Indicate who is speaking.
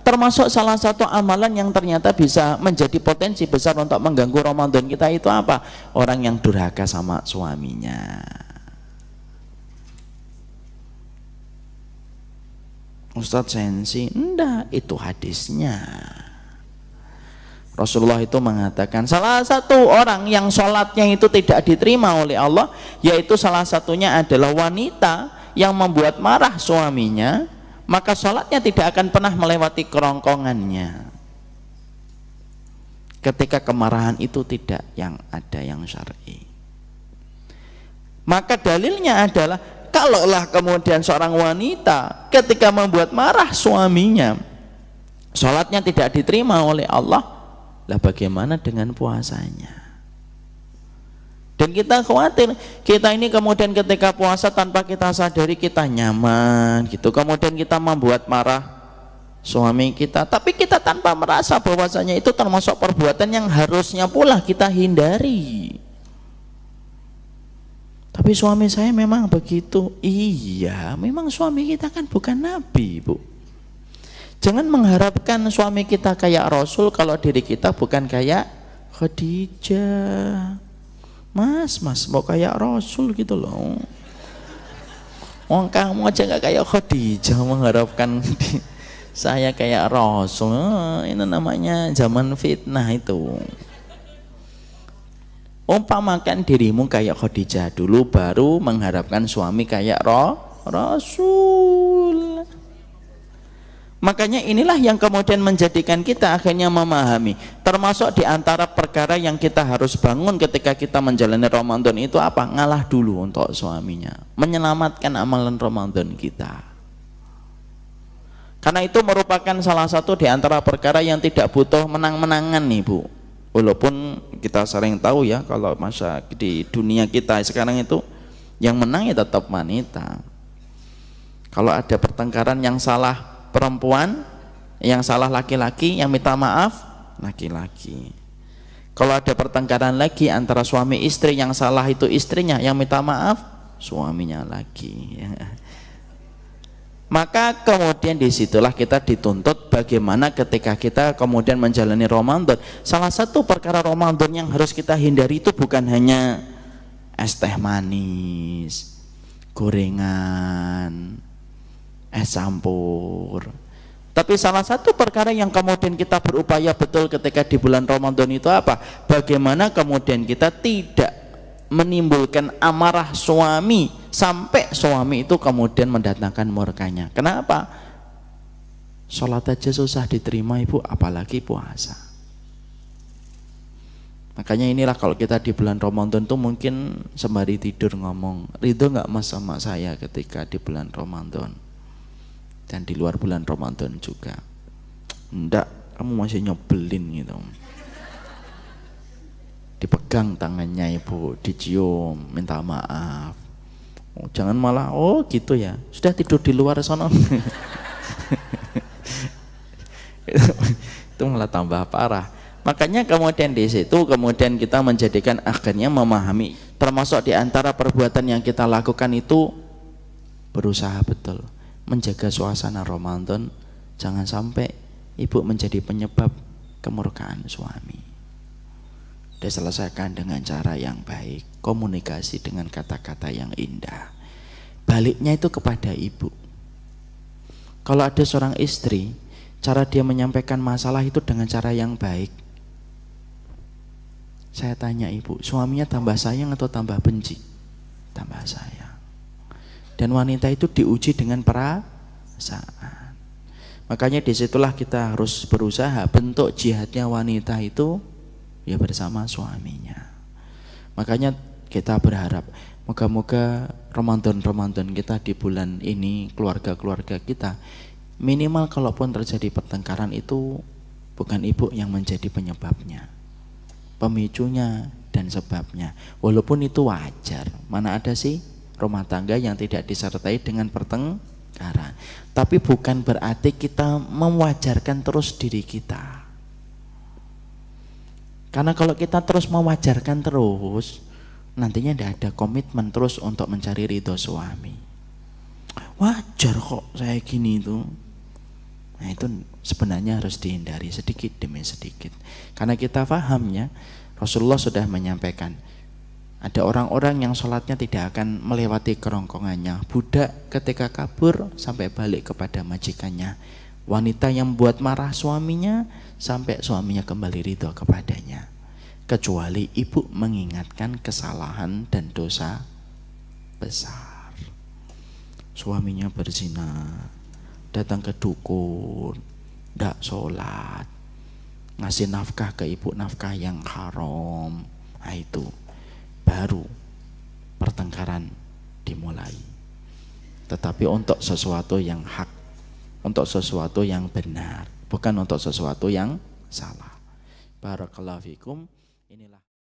Speaker 1: termasuk salah satu amalan yang ternyata bisa menjadi potensi besar untuk mengganggu Ramadan kita itu apa? Orang yang durhaka sama suaminya. Ustadz sensi, enggak, itu hadisnya. Rasulullah itu mengatakan salah satu orang yang sholatnya itu tidak diterima oleh Allah, yaitu salah satunya adalah wanita yang membuat marah suaminya, maka sholatnya tidak akan pernah melewati kerongkongannya ketika kemarahan itu tidak yang ada yang syar'i. Maka dalilnya adalah kalaulah kemudian seorang wanita ketika membuat marah suaminya sholatnya tidak diterima oleh Allah, lah bagaimana dengan puasanya? Dan kita khawatir kita ini kemudian ketika puasa tanpa kita sadari kita nyaman gitu, kemudian kita membuat marah suami kita, tapi kita tanpa merasa bahwasanya itu termasuk perbuatan yang harusnya pula kita hindari. Tapi suami saya memang begitu. Iya, memang suami kita kan bukan nabi, Bu. Jangan mengharapkan suami kita kayak Rasul kalau diri kita bukan kayak Khadijah. Mas mau kayak Rasul gitu loh. Wong kamu aja gak kayak Khadijah mengharapkan saya kayak Rasul. Ini namanya zaman fitnah itu. Umpamakan dirimu kayak Khadijah dulu, baru mengharapkan suami kayak Rasul. Makanya inilah yang kemudian menjadikan kita akhirnya memahami, termasuk di antara perkara yang kita harus bangun ketika kita menjalani Ramadan itu apa? Ngalah dulu untuk suaminya, menyelamatkan amalan Ramadan kita. Karena itu merupakan salah satu di antara perkara yang tidak butuh menang-menangan nih, Bu. Walaupun kita sering tahu ya, kalau masa di dunia kita sekarang itu yang menang ya tetap wanita. Kalau ada pertengkaran yang salah perempuan, yang salah laki-laki, yang minta maaf laki-laki. Kalau ada pertengkaran lagi antara suami istri, yang salah itu istrinya, yang minta maaf suaminya lagi. Maka kemudian disitulah kita dituntut bagaimana ketika kita kemudian menjalani Ramadan. Salah satu perkara Ramadan yang harus kita hindari itu bukan hanya es teh manis, gorengan, es campur. Tapi salah satu perkara yang kemudian kita berupaya betul ketika di bulan Ramadan itu apa? Bagaimana kemudian kita tidak menimbulkan amarah suami sampai suami itu kemudian mendatangkan murkanya. Kenapa? Sholat aja susah diterima, Ibu, apalagi puasa. Makanya inilah kalau kita di bulan Ramadan tuh mungkin sembari tidur ngomong, ridho nggak Mas sama saya ketika di bulan Ramadan dan di luar bulan Ramadan juga? Enggak, kamu masih nyebelin gitu. Dipegang tangannya Ibu, dicium, minta maaf. Oh, jangan malah gitu ya, sudah tidur di luar sana. Itu malah tambah parah. Makanya kemudian di situ kemudian kita menjadikan akhirnya memahami, termasuk di antara perbuatan yang kita lakukan itu berusaha betul menjaga suasana Ramadan, jangan sampai Ibu menjadi penyebab kemurkaan suami. Diselesaikan dengan cara yang baik, komunikasi dengan kata-kata yang indah. Baliknya itu kepada ibu. Kalau ada seorang istri, cara dia menyampaikan masalah itu dengan cara yang baik. Saya tanya ibu, suaminya tambah sayang atau tambah benci? Tambah sayang. Dan wanita itu diuji dengan perasaan. Makanya disitulah kita harus berusaha, bentuk jihadnya wanita itu ya bersama suaminya. Makanya kita berharap moga-moga Ramadan kita di bulan ini, keluarga-keluarga kita, minimal kalaupun terjadi pertengkaran itu bukan ibu yang menjadi penyebabnya, pemicunya dan sebabnya. Walaupun itu wajar, mana ada sih rumah tangga yang tidak disertai dengan pertengkaran. Tapi bukan berarti kita mewajarkan terus diri kita. Karena kalau kita terus mewajarkan terus, nantinya tidak ada komitmen terus untuk mencari ridho suami. Wajar kok saya gini itu. Nah itu sebenarnya harus dihindari sedikit demi sedikit. Karena kita pahamnya, Rasulullah sudah menyampaikan, ada orang-orang yang sholatnya tidak akan melewati kerongkongannya. Budak ketika kabur sampai balik kepada majikannya. Wanita yang buat marah suaminya sampai suaminya kembali ridho kepadanya. Kecuali ibu mengingatkan kesalahan dan dosa besar. Suaminya berzina, datang ke dukun, tidak sholat, ngasih nafkah ke ibu, nafkah yang haram. Nah itu baru pertengkaran dimulai. Tetapi untuk sesuatu yang hak, untuk sesuatu yang benar, bukan untuk sesuatu yang salah. Barakallahu fikum. Inilah